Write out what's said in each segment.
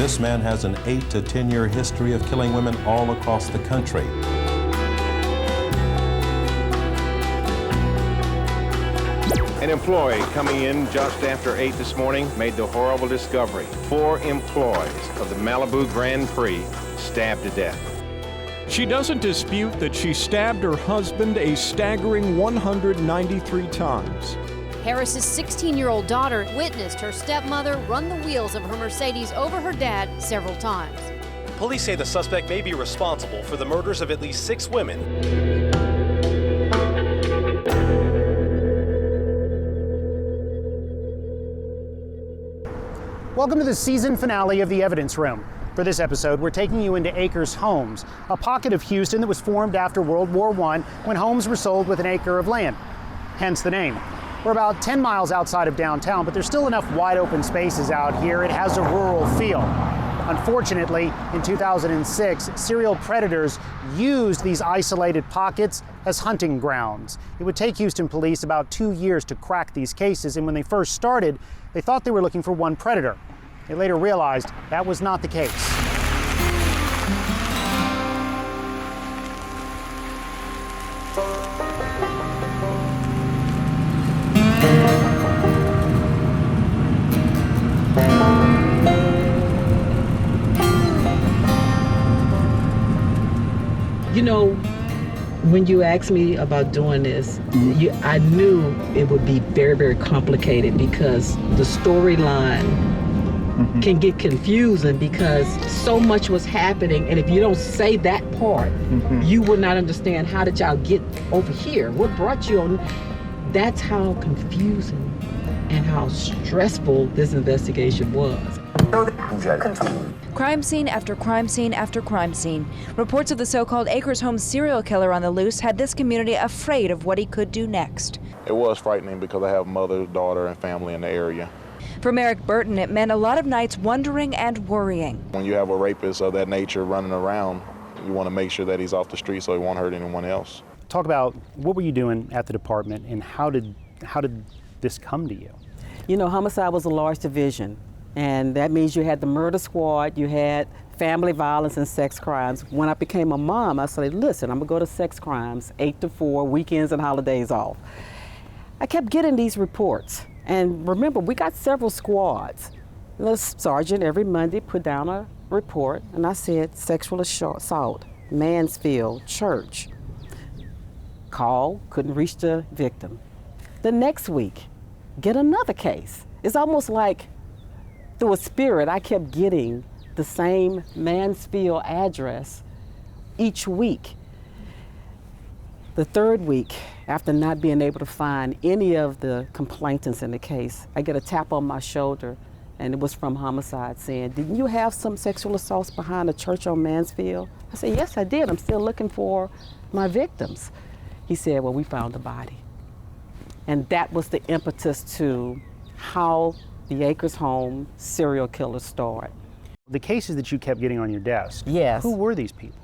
This man has an 8 to 10 year history of killing women all across the country. An employee coming in just after 8 this morning made the horrible discovery. 4 employees of the Malibu Grand Prix stabbed to death. She doesn't dispute that she stabbed her husband a staggering 193 times. Harris's 16-year-old daughter witnessed her stepmother run the wheels of her Mercedes over her dad several times. Police say the suspect may be responsible for the murders of at least 6 women. Welcome to the season finale of The Evidence Room. For this episode, we're taking you into Acres Homes, a pocket of Houston that was formed after World War I when homes were sold with an acre of land, hence the name. We're about 10 miles outside of downtown, but there's still enough wide open spaces out here. It has a rural feel. Unfortunately, in 2006, serial predators used these isolated pockets as hunting grounds. It would take Houston police about 2 years to crack these cases, and when they first started, they thought they were looking for one predator. They later realized that was not the case. You know, when you asked me about doing this, I knew it would be very, very complicated because the storyline can get confusing because so much was happening, and if you don't say that part, you would not understand how did y'all get over here? What brought you on? That's how confusing and how stressful this investigation was. Crime scene after crime scene after crime scene. Reports of the so-called Acres Homes serial killer on the loose had this community afraid of what he could do next. It was frightening because I have mother, daughter, and family in the area. For Merrick Burton, it meant a lot of nights wondering and worrying. When you have a rapist of that nature running around, you want to make sure that he's off the street so he won't hurt anyone else. Talk about what were you doing at the department and how did this come to you? You know, homicide was a large division, and that means you had the murder squad, you had family violence and sex crimes. When I became a mom, I said, listen, I'm gonna go to sex crimes, 8 to 4, weekends and holidays off. I kept getting these reports. And remember, we got several squads. The sergeant every Monday put down a report, and I said sexual assault, Mansfield, Church. Call, couldn't reach the victim. The next week, get another case. It's almost like through a spirit, I kept getting the same Mansfield address each week. The third week, after not being able to find any of the complainants in the case, I get a tap on my shoulder, and it was from homicide saying, didn't you have some sexual assaults behind the church on Mansfield? I said, yes, I did. I'm still looking for my victims. He said, well, we found a body. And that was the impetus to how the Acres Home serial killer started. The cases that you kept getting on your desk, yes. Who were these people?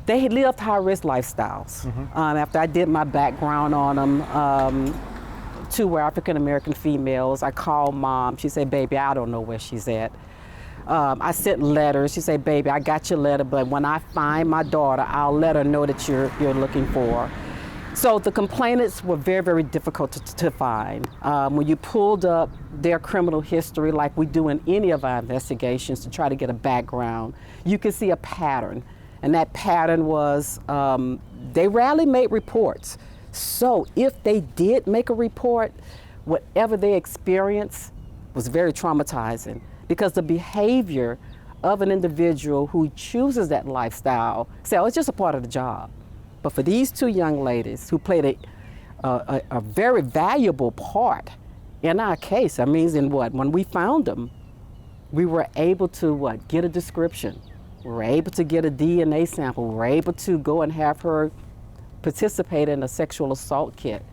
They had lived high-risk lifestyles. After I did my background on them, 2 were African-American females. I called mom. She said, baby, I don't know where she's at. I sent letters. She said, baby, I got your letter, but when I find my daughter, I'll let her know that you're looking for her. So the complainants were very, very difficult to find. When you pulled up their criminal history, like we do in any of our investigations to try to get a background, you could see a pattern. And that pattern was, they rarely made reports. So if they did make a report, whatever they experienced was very traumatizing because the behavior of an individual who chooses that lifestyle, say, oh, it's just a part of the job. But for these 2 young ladies who played a very valuable part in our case, I mean, when we found them, we were able to get a description. We were able to get a DNA sample. We were able to go and have her participate in a sexual assault kit.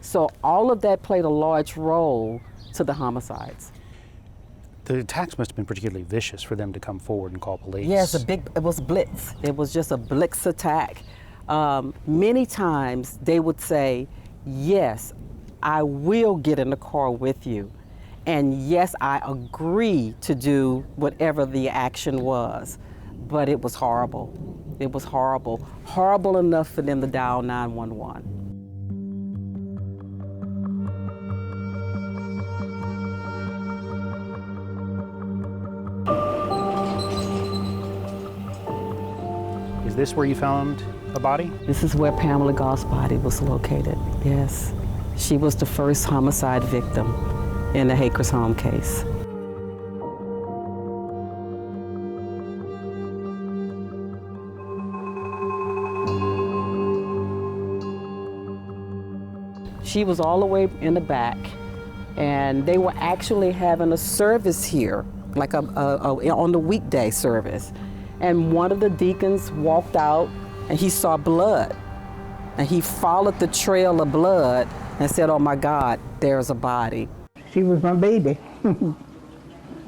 So all of that played a large role to the homicides. The attacks must have been particularly vicious for them to come forward and call police. Yes, it was blitz. It was just a blitz attack. Many times they would say, yes, I will get in the car with you. And yes, I agree to do whatever the action was, but it was horrible. It was horrible. Horrible enough for them to dial 911. Is this where you found a body? This is where Pamela Goss' body was located, yes. She was the first homicide victim in the Acres Home case. She was all the way in the back, and they were actually having a service here, like on the weekday service. And one of the deacons walked out and he saw blood. And he followed the trail of blood and said, oh my God, there's a body. She was my baby.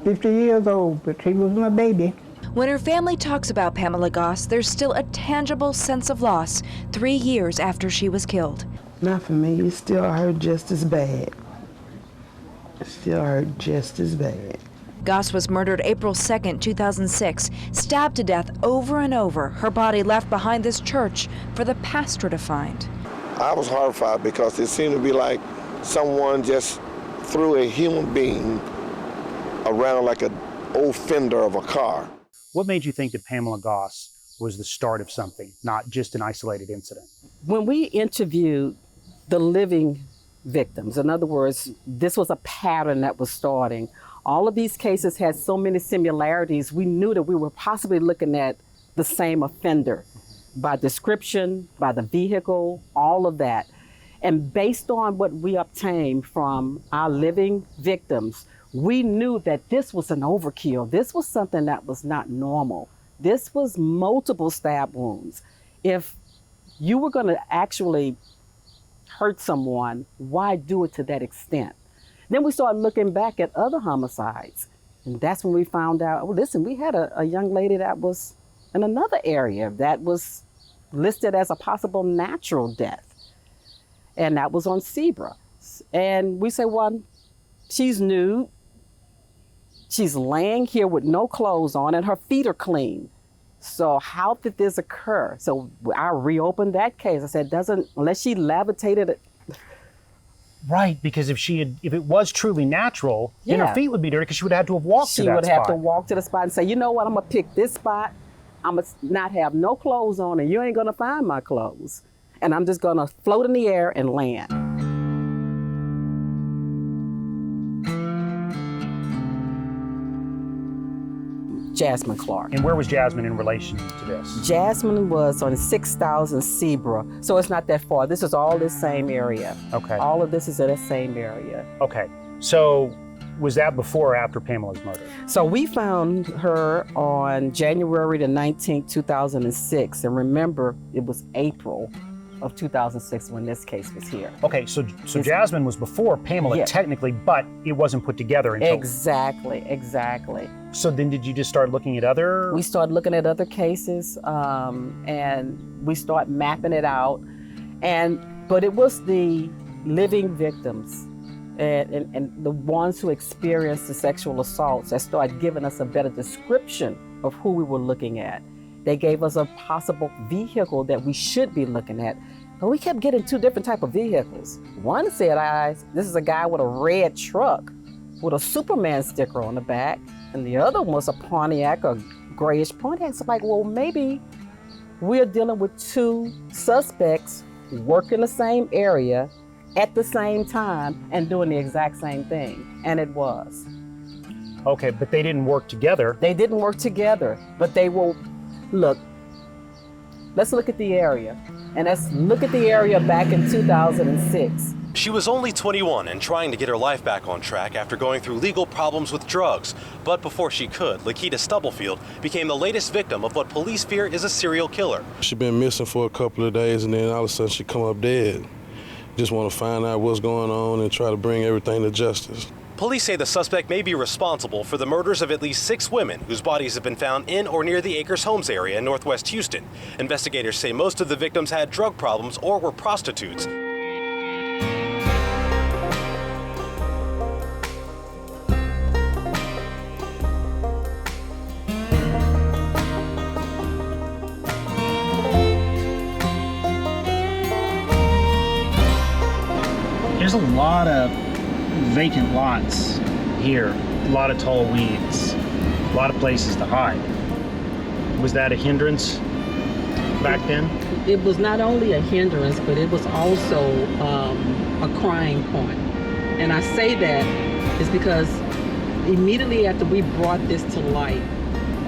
50 years old, but she was my baby. When her family talks about Pamela Goss, there's still a tangible sense of loss 3 years after she was killed. Not for me, it still hurt just as bad. It still hurt just as bad. Goss was murdered April 2nd, 2006, stabbed to death over and over, her body left behind this church for the pastor to find. I was horrified because it seemed to be like someone just threw a human being around like an old fender of a car. What made you think that Pamela Goss was the start of something, not just an isolated incident? When we interviewed the living victims, in other words, this was a pattern that was starting. All of these cases had so many similarities, we knew that we were possibly looking at the same offender by description, by the vehicle, all of that. And based on what we obtained from our living victims, we knew that this was an overkill. This was something that was not normal. This was multiple stab wounds. If you were going to actually hurt someone, why do it to that extent? Then we started looking back at other homicides. And that's when we found out, well, listen, we had a young lady that was in another area that was listed as a possible natural death. And that was on Zebra. And we said, well, she's nude. She's laying here with no clothes on and her feet are clean. So how did this occur? So I reopened that case. I said, unless she levitated. Right, because if it was truly natural, then her feet would be dirty because she would have had to have walked to that spot. She would have to walk to the spot and say, you know what, I'm gonna pick this spot. I'm gonna not have no clothes on and you ain't gonna find my clothes. And I'm just gonna float in the air and land. Jasmine Clark. And where was Jasmine in relation to this? Jasmine was on 6,000 Zebra, so it's not that far. This is all this same area. Okay. All of this is in the same area. Okay, so was that before or after Pamela's murder? So we found her on January the 19th, 2006, and remember, it was April of 2006 when this case was here. Okay, so Jasmine was before Pamela technically, but it wasn't put together until... Exactly. So then did you just start looking at other... We started looking at other cases and we started mapping it out. But it was the living victims and the ones who experienced the sexual assaults that started giving us a better description of who we were looking at. They gave us a possible vehicle that we should be looking at. But we kept getting two different type of vehicles. One said, this is a guy with a red truck with a Superman sticker on the back. And the other one was a Pontiac, a grayish Pontiac. So I'm like, well, maybe we're dealing with two suspects working the same area at the same time and doing the exact same thing. And it was. Okay, but they didn't work together. They didn't work together, but they will. Look, let's look at the area. And let's look at the area back in 2006. She was only 21 and trying to get her life back on track after going through legal problems with drugs. But before she could, Lakita Stubblefield became the latest victim of what police fear is a serial killer. She'd been missing for a couple of days and then all of a sudden she come up dead. Just want to find out what's going on and try to bring everything to justice. Police say the suspect may be responsible for the murders of at least 6 women whose bodies have been found in or near the Acres Homes area in northwest Houston. Investigators say most of the victims had drug problems or were prostitutes. a lot of vacant lots here, a lot of tall weeds, a lot of places to hide. Was that a hindrance back then? It was not only a hindrance, but it was also a crying point. And I say that is because immediately after we brought this to light,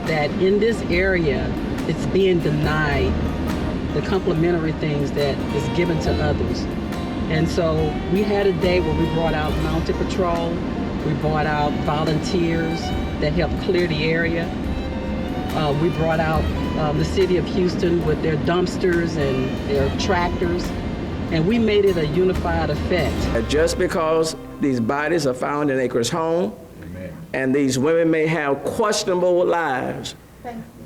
that in this area, it's being denied the complimentary things that is given to others. And so we had a day where we brought out mounted patrol, we brought out volunteers that helped clear the area. We brought out the city of Houston with their dumpsters and their tractors, and we made it a unified effect. Just because these bodies are found in Acres home, and these women may have questionable lives,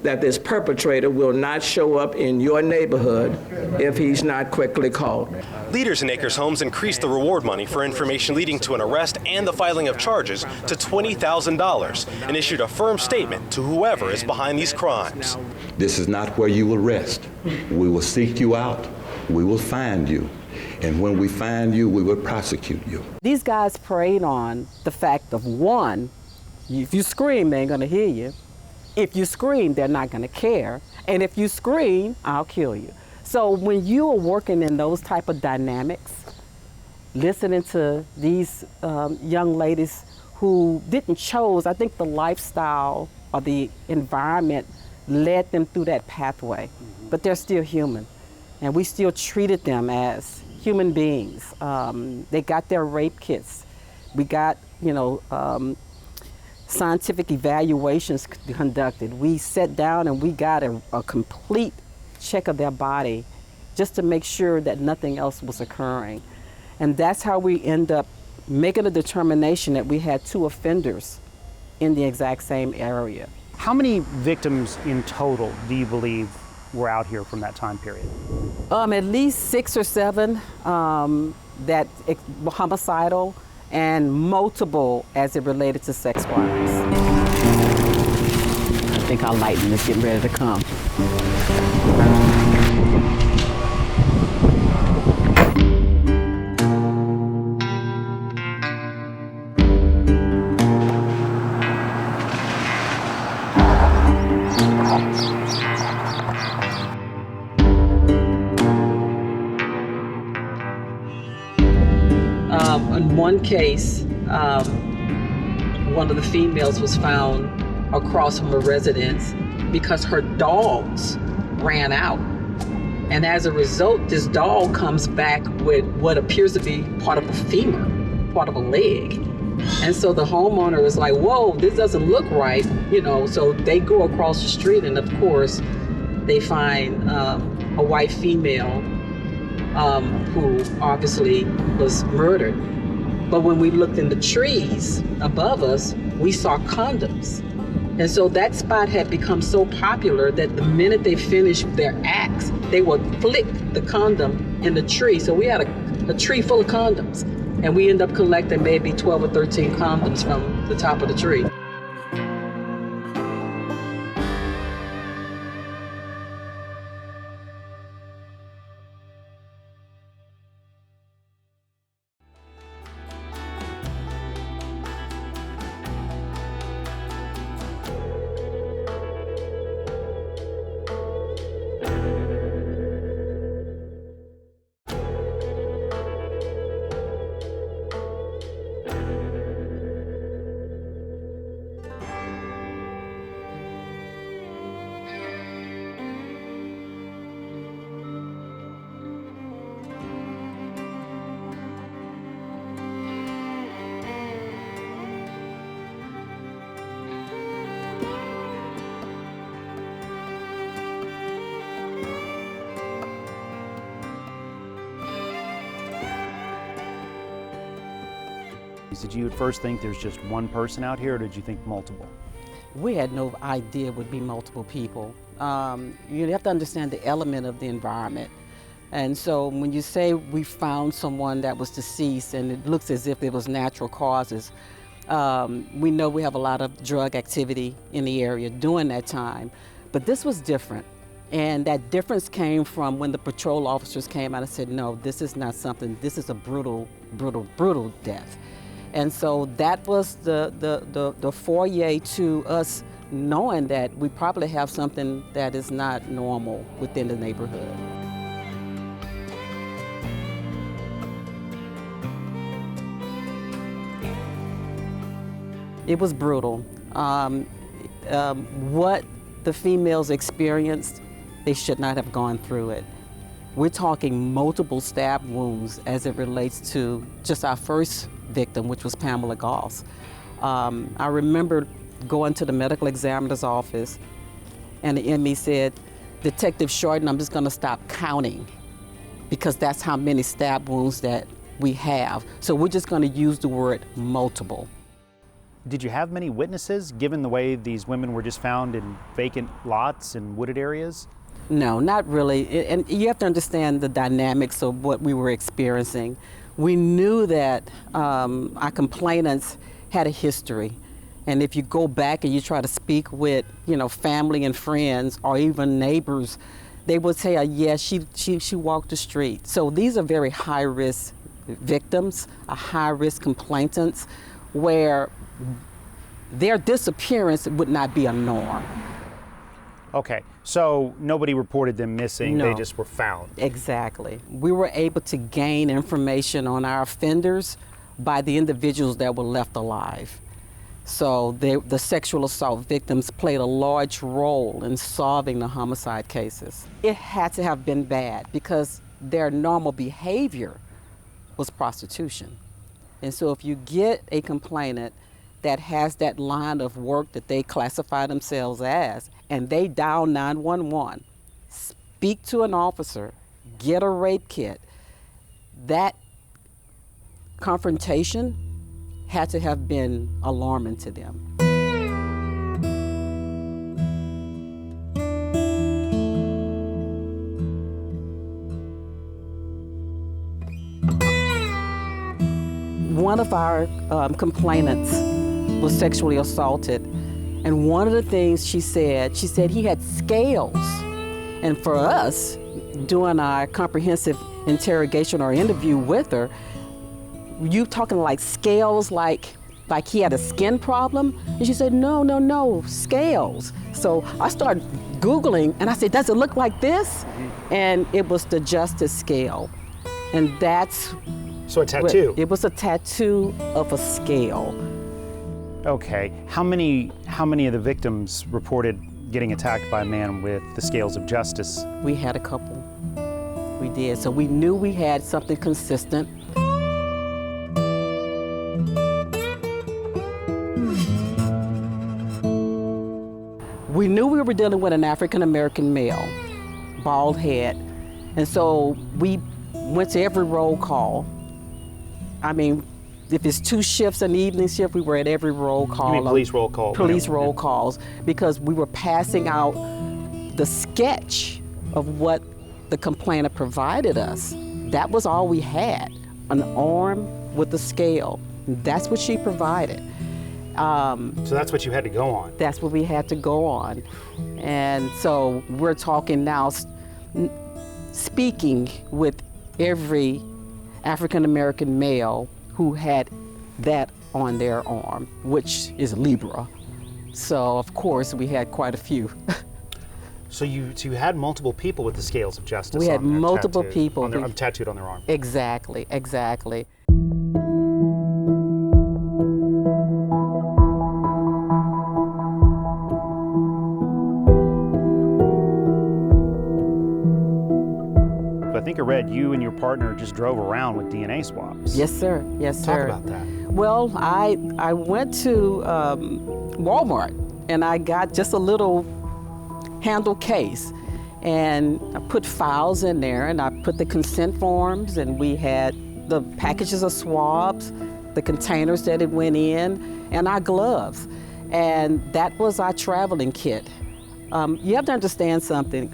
that this perpetrator will not show up in your neighborhood if he's not quickly called. Leaders in Acres Homes increased the reward money for information leading to an arrest and the filing of charges to $20,000 and issued a firm statement to whoever is behind these crimes. This is not where you will rest. We will seek you out. We will find you. And when we find you, we will prosecute you. These guys preyed on the fact of, one, if you scream, they ain't gonna hear you. If you scream, they're not gonna care. And if you scream, I'll kill you. So when you are working in those type of dynamics, listening to these young ladies who didn't choose, I think the lifestyle or the environment led them through that pathway, but they're still human. And we still treated them as human beings. They got their rape kits. We got, scientific evaluations conducted. We sat down and we got a complete check of their body just to make sure that nothing else was occurring. And that's how we end up making a determination that we had 2 offenders in the exact same area. How many victims in total do you believe were out here from that time period? At least 6 or 7 that homicidal, and multiple as it related to sex crimes. I think our lightning is getting ready to come. In one case, one of the females was found across from a residence because her dogs ran out. And as a result, this dog comes back with what appears to be part of a femur, part of a leg. And so the homeowner was like, whoa, this doesn't look right, so they go across the street and of course they find a white female who obviously was murdered. But when we looked in the trees above us, we saw condoms. And so that spot had become so popular that the minute they finished their acts, they would flick the condom in the tree. So we had a tree full of condoms. And we ended up collecting maybe 12 or 13 condoms from the top of the tree. Did you at first think there's just one person out here, or did you think multiple? We had no idea it would be multiple people. You have to understand the element of the environment. And so when you say we found someone that was deceased and it looks as if it was natural causes, we know we have a lot of drug activity in the area during that time, but this was different. And that difference came from when the patrol officers came out and said, no, this is not something, this is a brutal, brutal, brutal death. And so that was the foyer to us knowing that we probably have something that is not normal within the neighborhood. It was brutal. What the females experienced, they should not have gone through it. We're talking multiple stab wounds as it relates to just our first victim, which was Pamela Goss. I remember going to the medical examiner's office, and the ME said, Detective Shorten, I'm just gonna stop counting because that's how many stab wounds that we have. So we're just gonna use the word multiple. Did you have many witnesses, given the way these women were just found in vacant lots and wooded areas? No, not really. And you have to understand the dynamics of what we were experiencing. We knew that our complainants had a history. And if you go back and you try to speak with, family and friends or even neighbors, they would say, yes, she walked the street. So these are very high-risk victims, high-risk complainants, where their disappearance would not be a norm. Okay, so nobody reported them missing, No. They just were found. Exactly. We were able to gain information on our offenders by the individuals that were left alive. So the sexual assault victims played a large role in solving the homicide cases. It had to have been bad because their normal behavior was prostitution. And so if you get a complainant that has that line of work that they classify themselves as, and they dial 911, speak to an officer, get a rape kit, that confrontation had to have been alarming to them. One of our complainants was sexually assaulted, and one of the things she said he had scales. And for us, doing our comprehensive interrogation or interview with her, you talking like scales, like he had a skin problem? And she said, no, scales. So I started Googling, and I said, does it look like this? And it was the Justice Scale. And that's... So a tattoo? It was a tattoo of a scale. Okay, how many of the victims reported getting attacked by a man with the scales of justice? We had a couple. We did. So we knew we had something consistent. We knew we were dealing with an African-American male, bald head. And so we went to every roll call. I mean, if it's 2 shifts, an evening shift, we were at every roll call. You mean police roll call? Police roll calls, because we were passing out the sketch of what the complainant provided us. That was all we had, an arm with a scale. That's what she provided. So that's what you had to go on? That's what we had to go on. And so we're talking now, speaking with every African-American male who had that on their arm, which is Libra. So of course we had quite a few. So you had multiple people with the scales of justice. We had on their multiple tattoo, people. Tattooed on their arm. Exactly, exactly. I think I read you and your partner just drove around with DNA swabs. Yes, sir. Yes, sir. Talk about that. Well, I went to Walmart and I got just a little handle case, and I put files in there, and I put the consent forms, and we had the packages of swabs, the containers that it went in, and our gloves. And that was our traveling kit. You have to understand something.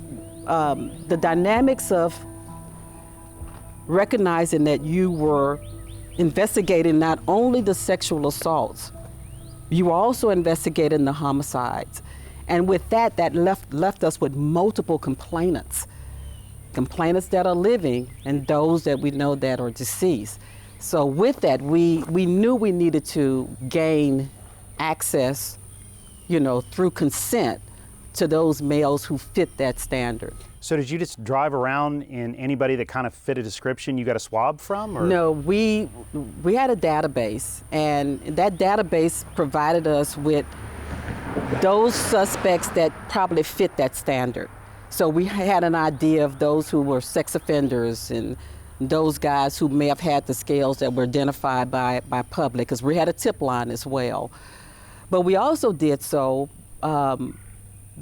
The dynamics of recognizing that you were investigating not only the sexual assaults, you were also investigating the homicides. And with that left us with multiple complainants that are living and those that we know that are deceased. So with that, we knew we needed to gain access, through consent to those males who fit that standard. So did you just drive around in anybody that kind of fit a description you got a swab from? Or? No, we had a database, and that database provided us with those suspects that probably fit that standard. So we had an idea of those who were sex offenders and those guys who may have had the scales that were identified by public, because we had a tip line as well. But we also did so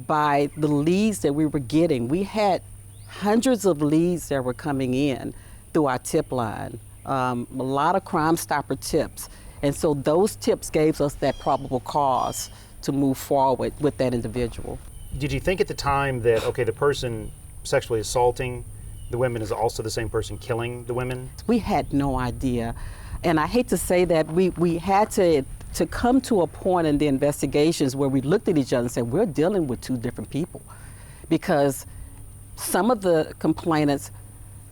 by the leads that we were getting. We had hundreds of leads that were coming in through our tip line, a lot of Crime Stopper tips. And so those tips gave us that probable cause to move forward with that individual. Did you think at the time that, okay, the person sexually assaulting the women is also the same person killing the women? We had no idea. And I hate to say that we had to come to a point in the investigations where we looked at each other and said, we're dealing with two different people. Because some of the complainants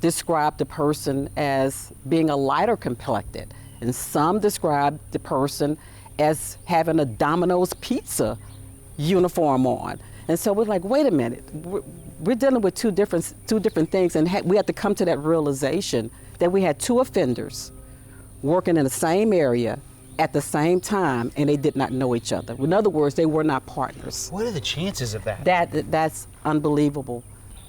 described the person as being a lighter complected, and some described the person as having a Domino's Pizza uniform on. And so we're like, wait a minute, we're dealing with two different things, and we had to come to that realization that we had two offenders working in the same area at the same time, and they did not know each other. In other words, they were not partners. What are the chances of that? That's unbelievable.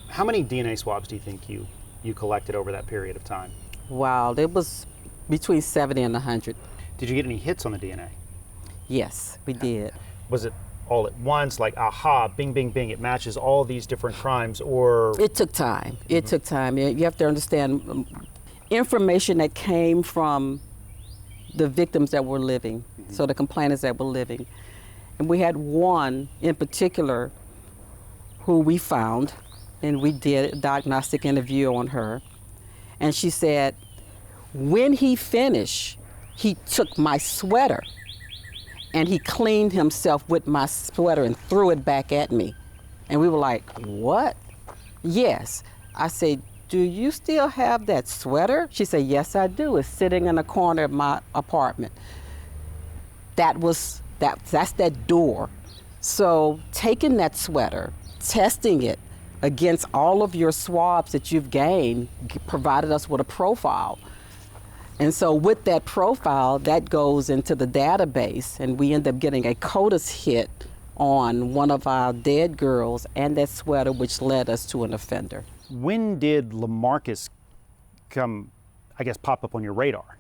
How many DNA swabs do you think you collected over that period of time? Wow, it was between 70 and 100. Did you get any hits on the DNA? Yes, we did. Was it all at once, like, aha, bing, bing, bing, it matches all these different crimes, or? It took time. It took time. You have to understand, information that came from the victims that were living, so the complainants that were living. And we had one in particular who we found, and we did a diagnostic interview on her. And she said, when he finished, he took my sweater and he cleaned himself with my sweater and threw it back at me. And we were like, what? Yes. I said, do you still have that sweater? She said, yes, I do. It's sitting in the corner of my apartment. That's that door. So taking that sweater, testing it against all of your swabs that you've gained, provided us with a profile. And so with that profile, that goes into the database, and we end up getting a CODIS hit on one of our dead girls and that sweater, which led us to an offender. When did LaMarcus pop up on your radar?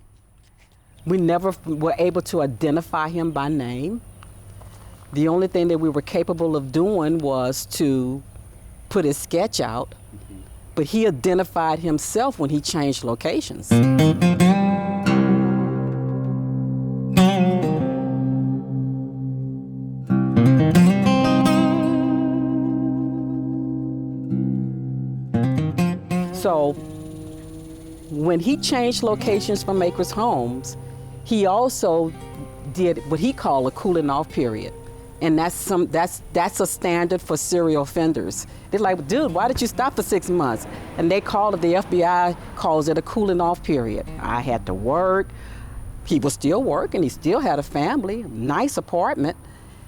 We never were able to identify him by name. The only thing that we were capable of doing was to put his sketch out, but he identified himself when he changed locations. So when he changed locations from Acres Homes, he also did what he called a cooling off period. And that's a standard for serial offenders. They're like, dude, why did you stop for 6 months? And they call it, the FBI calls it a cooling off period. I had to work. He was still working. He still had a family, nice apartment,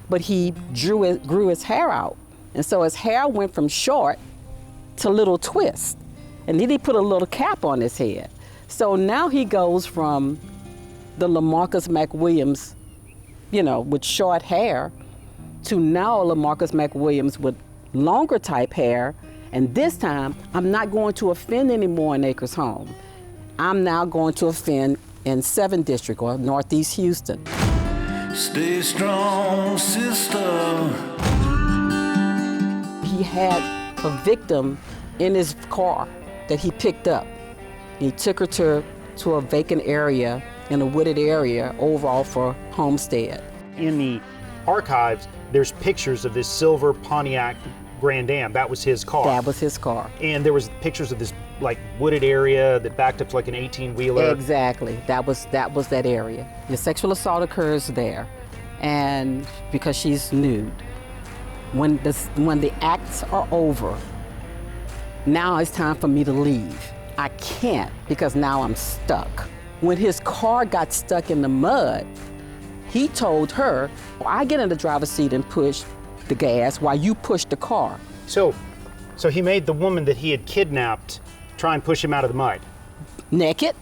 but he grew his hair out. And so his hair went from short to little twist. And then he put a little cap on his head. So now he goes from the LaMarcus McWilliams, with short hair, to now LaMarcus McWilliams with longer type hair. And this time, I'm not going to offend anymore in Acres Home. I'm now going to offend in 7th District, or Northeast Houston. Stay strong, sister. He had a victim in his car that he picked up. He took her to a vacant area in a wooded area over off for Homestead. In the archives, there's pictures of this silver Pontiac Grand Am. That was his car. That was his car. And there was pictures of this wooded area that backed up to like an 18-wheeler. Exactly. That was that area. The sexual assault occurs there, and because she's nude. when the acts are over, now it's time for me to leave. I can't because now I'm stuck. When his car got stuck in the mud, he told her, I get in the driver's seat and push the gas while you push the car. So he made the woman that he had kidnapped try and push him out of the mud. Naked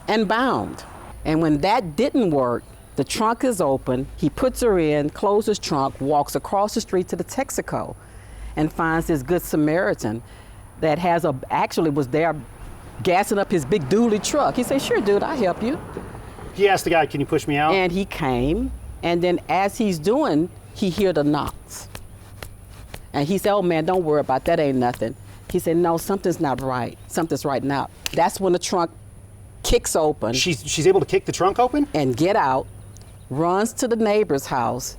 and bound. And when that didn't work, the trunk is open, he puts her in, closes trunk, walks across the street to the Texaco and finds this Good Samaritan that actually was there gassing up his big dually truck. He said, sure, dude, I'll help you. He asked the guy, can you push me out? And he came, and then as he's doing, he heard the knocks. And he said, oh man, don't worry about that, ain't nothing. He said, no, something's not right. Something's right now. That's when the trunk kicks open. She's able to kick the trunk open? And get out, runs to the neighbor's house.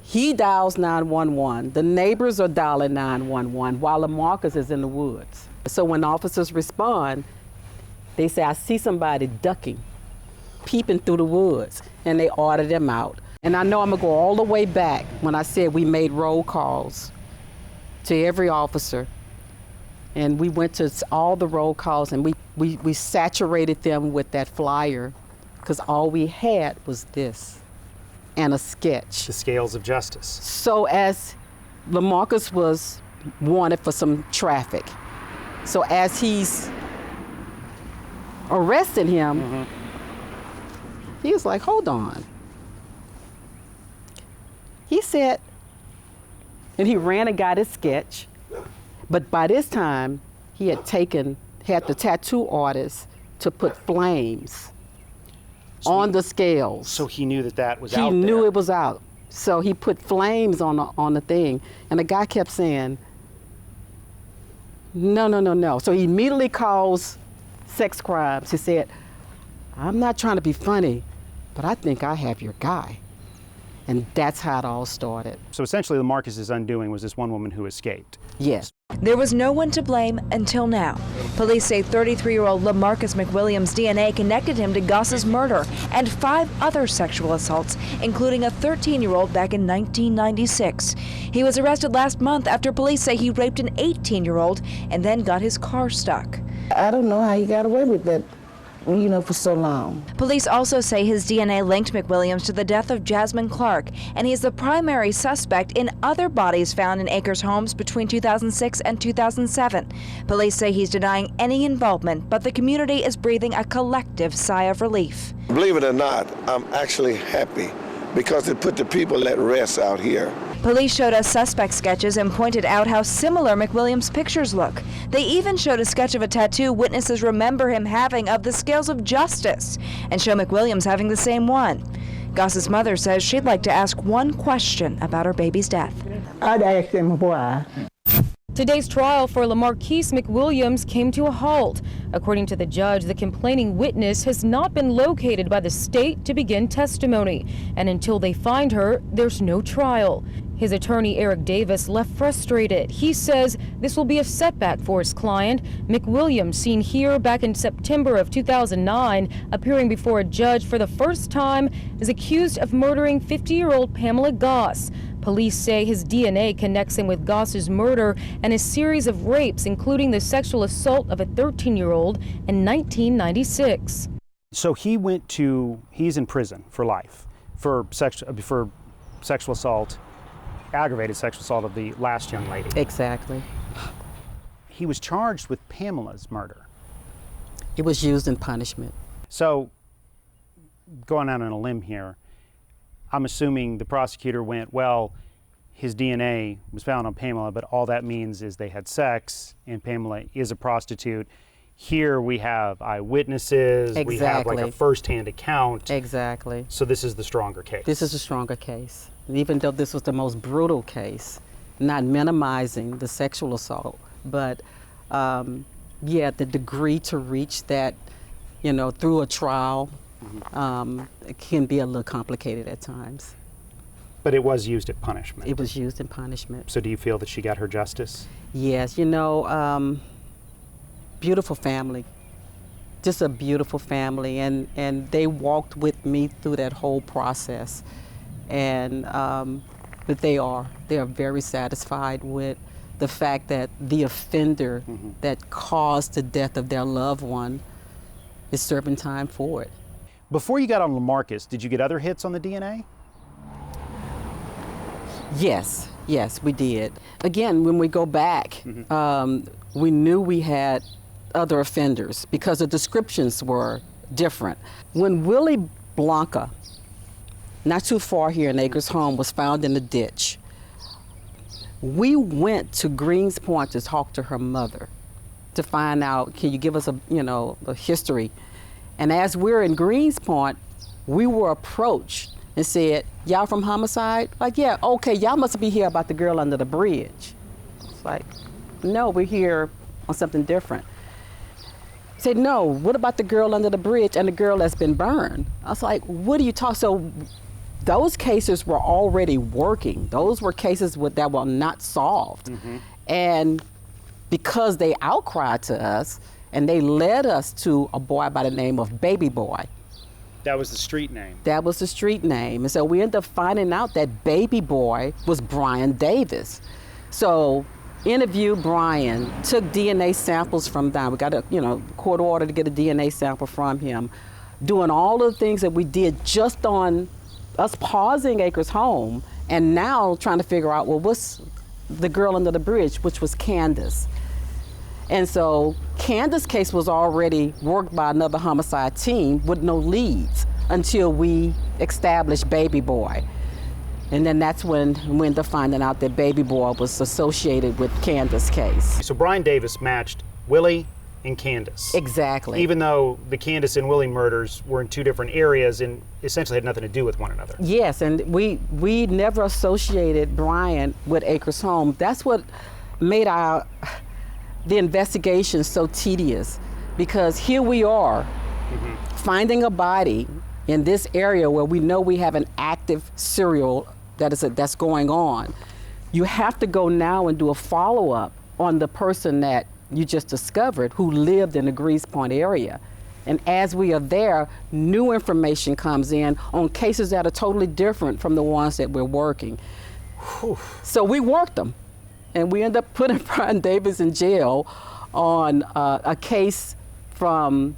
He dials 911. The neighbors are dialing 911 while LaMarcus is in the woods. So when officers respond, they say, I see somebody ducking, peeping through the woods, and they order them out. And I know I'm gonna go all the way back when I said we made roll calls to every officer. And we went to all the roll calls and we saturated them with that flyer because all we had was this and a sketch. The scales of justice. So as LaMarcus was wanted for some traffic, so as he's arresting him, he was like, hold on. He said, and he ran and got his sketch, but by this time, he had the tattoo artist to put flames on the scales. So he knew that was out there. He knew it was out. So he put flames on the thing, and the guy kept saying, no, no, no, no. So he immediately calls sex crimes. He said, I'm not trying to be funny, but I think I have your guy. And that's how it all started. So essentially, LaMarcus's undoing was this one woman who escaped. Yes. There was no one to blame until now. Police say 33-year-old LaMarcus McWilliams' DNA connected him to Goss's murder and 5 other sexual assaults, including a 13-year-old back in 1996. He was arrested last month after police say he raped an 18-year-old and then got his car stuck. I don't know how he got away with that, for so long. Police also say his DNA linked McWilliams to the death of Jasmine Clark, and he is the primary suspect in other bodies found in Akers homes between 2006 and 2007. Police say he's denying any involvement, but the community is breathing a collective sigh of relief. Believe it or not, I'm actually happy because it put the people at rest out here. Police showed us suspect sketches and pointed out how similar McWilliams' pictures look. They even showed a sketch of a tattoo witnesses remember him having of the scales of justice and show McWilliams having the same one. Goss's mother says she'd like to ask one question about her baby's death. I'd ask him why. Today's trial for LaMarcus McWilliams came to a halt. According to the judge, the complaining witness has not been located by the state to begin testimony, and until they find her, there's no trial. His attorney, Eric Davis, left frustrated. He says this will be a setback for his client. McWilliams, seen here back in September of 2009, appearing before a judge for the first time, is accused of murdering 50-year-old Pamela Goss. Police say his DNA connects him with Goss's murder and a series of rapes, including the sexual assault of a 13-year-old in 1996. So he's in prison for life for sexual assault, aggravated sexual assault of the last young lady. Exactly. He was charged with Pamela's murder. It was used in punishment. So, going out on a limb here, I'm assuming the prosecutor went, well, his DNA was found on Pamela, but all that means is they had sex, and Pamela is a prostitute. Here we have eyewitnesses, Exactly. We have like a first-hand account. Exactly. So this is the stronger case. This is a stronger case. Even though this was the most brutal case, not minimizing the sexual assault, but yeah, the degree to reach that, through a trial, it can be a little complicated at times. But it was used at punishment. It was used in punishment. So do you feel that she got her justice? Yes, beautiful family, just a beautiful family, and they walked with me through that whole process. And But they are very satisfied with the fact that the offender that caused the death of their loved one is serving time for it. Before you got on Lamarcus, did you get other hits on the DNA? Yes, we did. Again, when we go back, we knew we had other offenders because the descriptions were different. When Willie Blanca, not too far here in Acres Home, was found in the ditch, we went to Greens Point to talk to her mother to find out, can you give us a history? And as we're in Greens Point, we were approached and said, y'all from homicide? Like, yeah, okay, y'all must be here about the girl under the bridge. It's like, no, we're here on something different. Said, no, what about the girl under the bridge and the girl that's been burned? I was like, what are you talking? So those cases were already working. Those were cases that were not solved. And because they outcried to us and they led us to a boy by the name of Baby Boy. That was the street name. That was the street name. And so we ended up finding out that Baby Boy was Brian Davis. So interviewed Brian, took DNA samples from Don. We got a court order to get a DNA sample from him, doing all of the things that we did just on us pausing Acres Home and now trying to figure out, well, what's the girl under the bridge, which was Candace. And so Candace's case was already worked by another homicide team with no leads until we established Baby Boy. And then that's when we ended up finding out that Baby Boy was associated with Candace's case. So Brian Davis matched Willie and Candace. Exactly. Even though the Candace and Willie murders were in two different areas and essentially had nothing to do with one another. Yes, and we never associated Brian with Acres Home. That's what made the investigation so tedious, because here we are finding a body in this area where we know we have an active serial that's going on. You have to go now and do a follow-up on the person that you just discovered who lived in the Greens Point area. And as we are there, new information comes in on cases that are totally different from the ones that we're working. So we worked them. And we end up putting Brian Davis in jail on a case from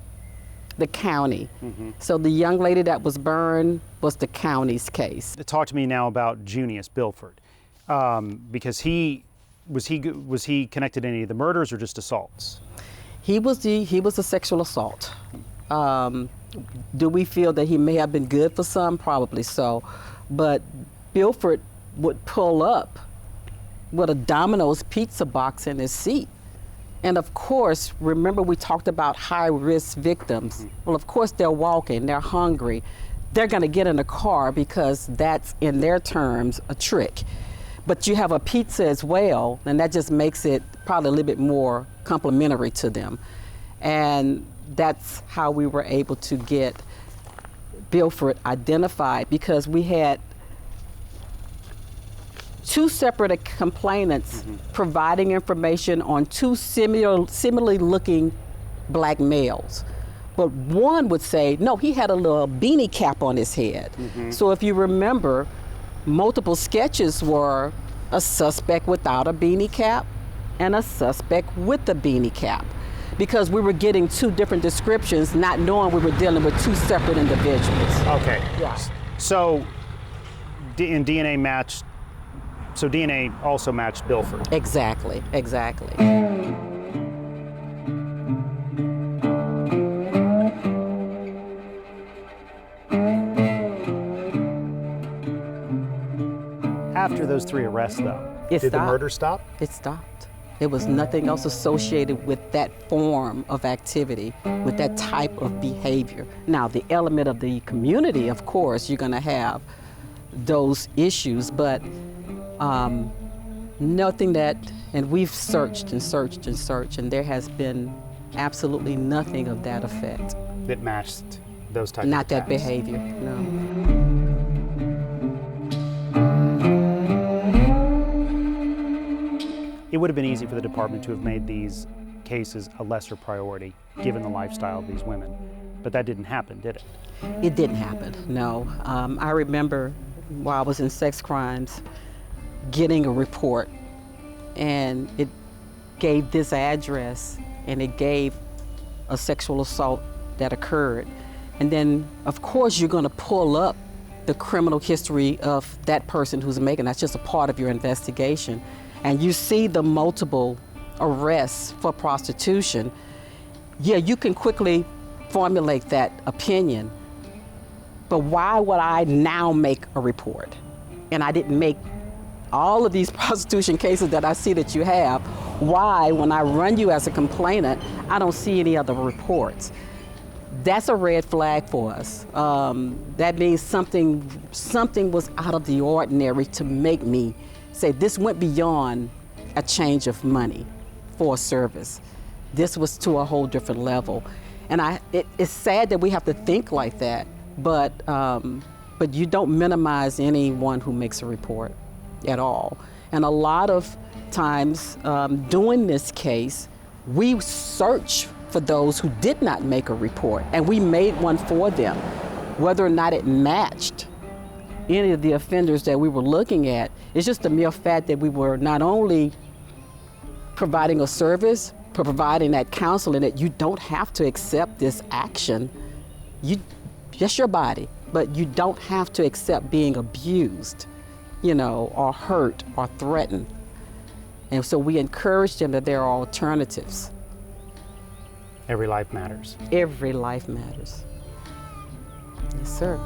the county. So the young lady that was burned was the county's case. Talk to me now about Junius Bilford, because was he connected to any of the murders or just assaults? He was a sexual assault. Do we feel that he may have been good for some? Probably so. But Bilford would pull up with a Domino's pizza box in his seat. And of course, remember we talked about high-risk victims. Well, of course they're walking, they're hungry. They're gonna get in a car because that's, in their terms, a trick. But you have a pizza as well, and that just makes it probably a little bit more complimentary to them. And that's how we were able to get Bilford identified, because we had two separate complainants providing information on two similarly looking black males. But one would say, no, he had a little beanie cap on his head. So if you remember, multiple sketches were a suspect without a beanie cap and a suspect with a beanie cap, because we were getting two different descriptions, not knowing we were dealing with two separate individuals. Okay. Yes. So DNA matched. So DNA also matched Bilford. Exactly. After those three arrests, though, did the murder stop? It stopped. There was nothing else associated with that form of activity, with that type of behavior. Now, the element of the community, of course, you're going to have those issues, but nothing that, and we've searched and searched and searched, and there has been absolutely nothing of that effect. That matched those types of Not that attacks. behavior, no. It would have been easy for the department to have made these cases a lesser priority, given the lifestyle of these women. But that didn't happen, did it? It didn't happen, no. I remember while I was in sex crimes, getting a report, and it gave this address, and it gave a sexual assault that occurred. And then, of course, you're going to pull up the criminal history of that person who's making. That's just a part of your investigation. And you see the multiple arrests for prostitution. Yeah, you can quickly formulate that opinion. But why would I now make a report? And I didn't make all of these prostitution cases that I see that you have. Why, when I run you as a complainant, I don't see any other reports? That's a red flag for us. That means something was out of the ordinary to make me say this went beyond a change of money for a service. This was to a whole different level. And it's sad that we have to think like that, but you don't minimize anyone who makes a report at all. And a lot of times doing this case, we search for those who did not make a report, and we made one for them. Whether or not it matched any of the offenders that we were looking at, it's just the mere fact that we were not only providing a service, but providing that counseling, that you don't have to accept this action. That's your body, but you don't have to accept being abused, or hurt or threatened. And so we encourage them that there are alternatives. Every life matters. Every life matters. Yes, sir.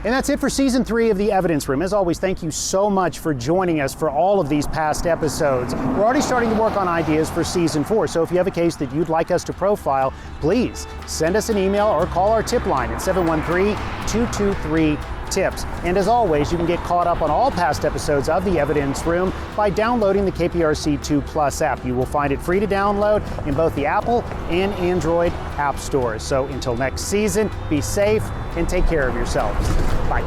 And that's it for Season 3 of The Evidence Room. As always, thank you so much for joining us for all of these past episodes. We're already starting to work on ideas for Season 4, so if you have a case that you'd like us to profile, please send us an email or call our tip line at 713-223-TIPS. And as always, you can get caught up on all past episodes of The Evidence Room by downloading the KPRC 2 Plus app. You will find it free to download in both the Apple and Android app stores. So until next season, be safe and take care of yourselves. Bye.